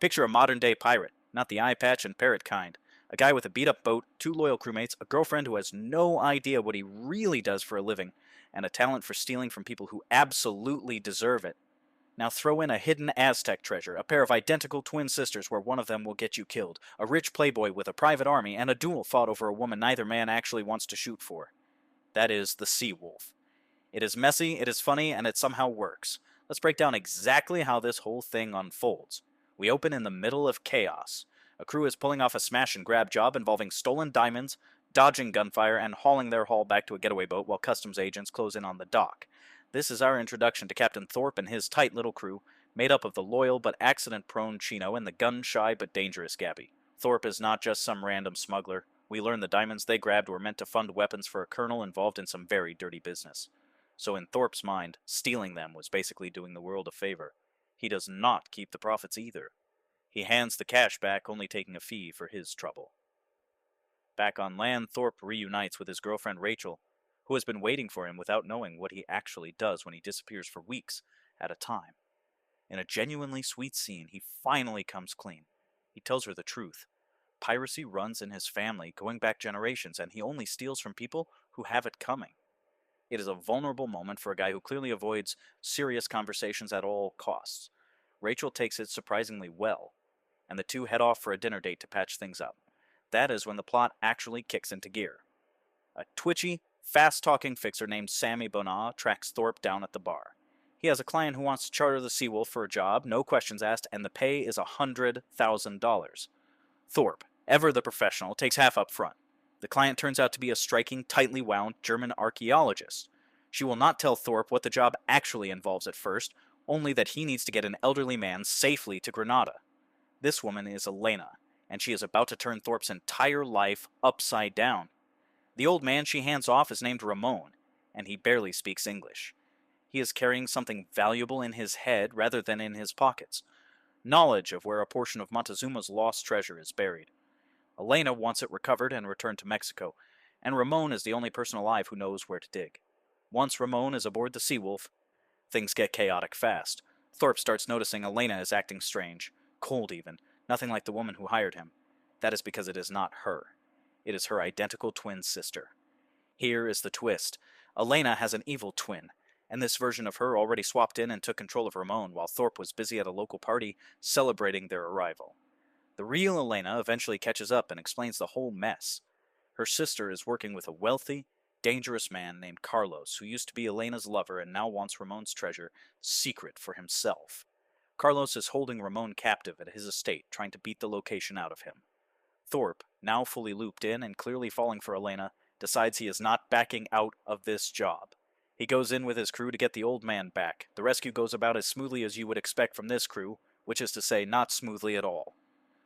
Picture a modern-day pirate, not the eye patch and parrot kind. A guy with a beat-up boat, two loyal crewmates, a girlfriend who has no idea what he really does for a living, and a talent for stealing from people who absolutely deserve it. Now throw in a hidden Aztec treasure, a pair of identical twin sisters where one of them will get you killed, a rich playboy with a private army, and a duel fought over a woman neither man actually wants to shoot for. That is the Sea Wolf. It is messy, it is funny, and it somehow works. Let's break down exactly how this whole thing unfolds. We open in the middle of chaos. A crew is pulling off a smash and grab job involving stolen diamonds, dodging gunfire, and hauling their haul back to a getaway boat while customs agents close in on the dock. This is our introduction to Captain Thorpe and his tight little crew, made up of the loyal but accident-prone Chino and the gun-shy but dangerous Gabby. Thorpe is not just some random smuggler. We learn the diamonds they grabbed were meant to fund weapons for a colonel involved in some very dirty business. So in Thorpe's mind, stealing them was basically doing the world a favor. He does not keep the profits either. He hands the cash back, only taking a fee for his trouble. Back on land, Thorpe reunites with his girlfriend Rachel, who has been waiting for him without knowing what he actually does when he disappears for weeks at a time. In a genuinely sweet scene, he finally comes clean. He tells her the truth. Piracy runs in his family, going back generations, and he only steals from people who have it coming. It is a vulnerable moment for a guy who clearly avoids serious conversations at all costs. Rachel takes it surprisingly well, and the two head off for a dinner date to patch things up. That is when the plot actually kicks into gear. A twitchy, fast-talking fixer named Sammy Bonah tracks Thorpe down at the bar. He has a client who wants to charter the Seawolf for a job, no questions asked, and the pay is $100,000. Thorpe, ever the professional, takes half up front. The client turns out to be a striking, tightly wound German archaeologist. She will not tell Thorpe what the job actually involves at first, only that he needs to get an elderly man safely to Granada. This woman is Elena, and she is about to turn Thorpe's entire life upside down. The old man she hands off is named Ramon, and he barely speaks English. He is carrying something valuable in his head rather than in his pockets. Knowledge of where a portion of Montezuma's lost treasure is buried. Elena wants it recovered and returned to Mexico, and Ramon is the only person alive who knows where to dig. Once Ramon is aboard the Seawolf, things get chaotic fast. Thorpe starts noticing Elena is acting strange, cold even, nothing like the woman who hired him. That is because it is not her. It is her identical twin sister. Here is the twist. Elena has an evil twin, and this version of her already swapped in and took control of Ramon while Thorpe was busy at a local party celebrating their arrival. The real Elena eventually catches up and explains the whole mess. Her sister is working with a wealthy, dangerous man named Carlos, who used to be Elena's lover and now wants Ramon's treasure secret for himself. Carlos is holding Ramon captive at his estate, trying to beat the location out of him. Thorpe, now fully looped in and clearly falling for Elena, decides he is not backing out of this job. He goes in with his crew to get the old man back. The rescue goes about as smoothly as you would expect from this crew, which is to say, not smoothly at all.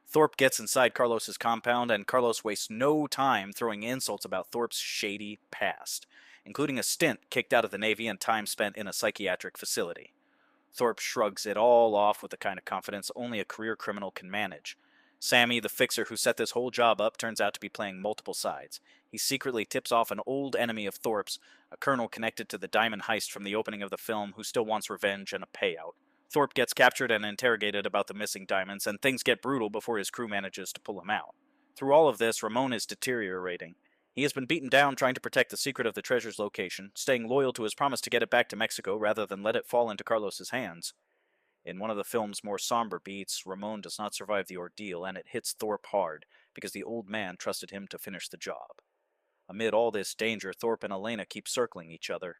Thorpe gets inside Carlos's compound, and Carlos wastes no time throwing insults about Thorpe's shady past, including a stint kicked out of the Navy and time spent in a psychiatric facility. Thorpe shrugs it all off with the kind of confidence only a career criminal can manage. Sammy, the fixer who set this whole job up, turns out to be playing multiple sides. He secretly tips off an old enemy of Thorpe's, a colonel connected to the diamond heist from the opening of the film who still wants revenge and a payout. Thorpe gets captured and interrogated about the missing diamonds, and things get brutal before his crew manages to pull him out. Through all of this, Ramon is deteriorating. He has been beaten down trying to protect the secret of the treasure's location, staying loyal to his promise to get it back to Mexico rather than let it fall into Carlos's hands. In one of the film's more somber beats, Ramon does not survive the ordeal, and it hits Thorpe hard, because the old man trusted him to finish the job. Amid all this danger, Thorpe and Elena keep circling each other.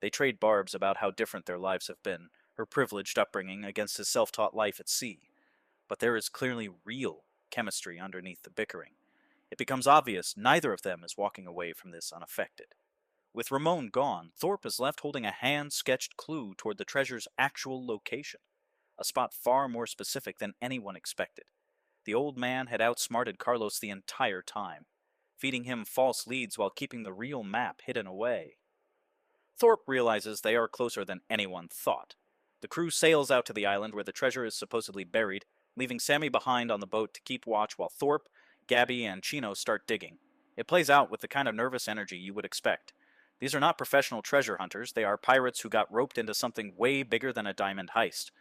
They trade barbs about how different their lives have been, her privileged upbringing against his self-taught life at sea. But there is clearly real chemistry underneath the bickering. It becomes obvious neither of them is walking away from this unaffected. With Ramon gone, Thorpe is left holding a hand-sketched clue toward the treasure's actual location, a spot far more specific than anyone expected. The old man had outsmarted Carlos the entire time, feeding him false leads while keeping the real map hidden away. Thorpe realizes they are closer than anyone thought. The crew sails out to the island where the treasure is supposedly buried, leaving Sammy behind on the boat to keep watch while Thorpe, Gabby, and Chino start digging. It plays out with the kind of nervous energy you would expect. These are not professional treasure hunters, they are pirates who got roped into something way bigger than a diamond heist.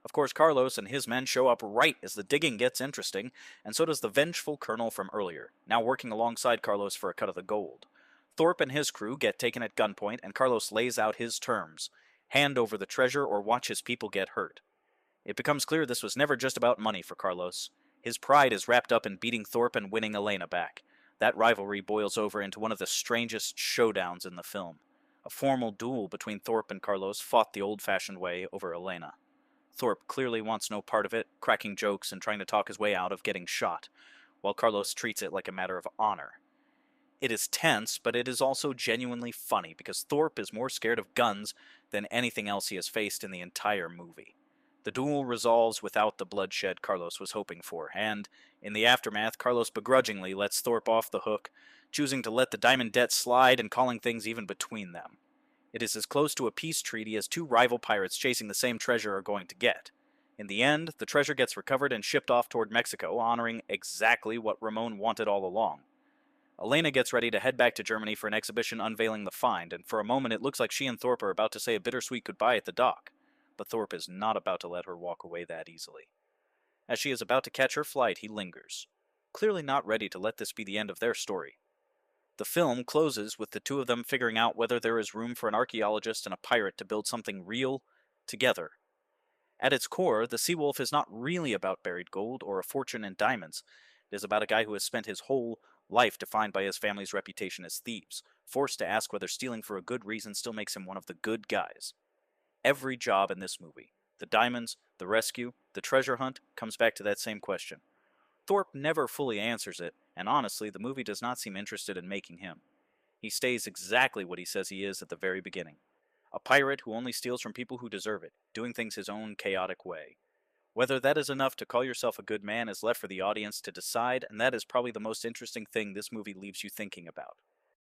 Of course, Carlos and his men show up right as the digging gets interesting, and so does the vengeful colonel from earlier, now working alongside Carlos for a cut of the gold. Thorpe and his crew get taken at gunpoint, and Carlos lays out his terms: hand over the treasure or watch his people get hurt. It becomes clear this was never just about money for Carlos. His pride is wrapped up in beating Thorpe and winning Elena back. That rivalry boils over into one of the strangest showdowns in the film. A formal duel between Thorpe and Carlos fought the old-fashioned way over Elena. Thorpe clearly wants no part of it, cracking jokes and trying to talk his way out of getting shot, while Carlos treats it like a matter of honor. It is tense, but it is also genuinely funny because Thorpe is more scared of guns than anything else he has faced in the entire movie. The duel resolves without the bloodshed Carlos was hoping for, and, in the aftermath, Carlos begrudgingly lets Thorpe off the hook, choosing to let the diamond debt slide and calling things even between them. It is as close to a peace treaty as two rival pirates chasing the same treasure are going to get. In the end, the treasure gets recovered and shipped off toward Mexico, honoring exactly what Ramon wanted all along. Elena gets ready to head back to Germany for an exhibition unveiling the find, and for a moment it looks like she and Thorpe are about to say a bittersweet goodbye at the dock. But Thorpe is not about to let her walk away that easily. As she is about to catch her flight, he lingers, clearly not ready to let this be the end of their story. The film closes with the two of them figuring out whether there is room for an archaeologist and a pirate to build something real together. At its core, The Seawolf is not really about buried gold or a fortune in diamonds. It is about a guy who has spent his whole life defined by his family's reputation as thieves, forced to ask whether stealing for a good reason still makes him one of the good guys. Every job in this movie, the diamonds, the rescue, the treasure hunt, comes back to that same question. Thorpe never fully answers it, and honestly, the movie does not seem interested in making him. He stays exactly what he says he is at the very beginning. A pirate who only steals from people who deserve it, doing things his own chaotic way. Whether that is enough to call yourself a good man is left for the audience to decide, and that is probably the most interesting thing this movie leaves you thinking about.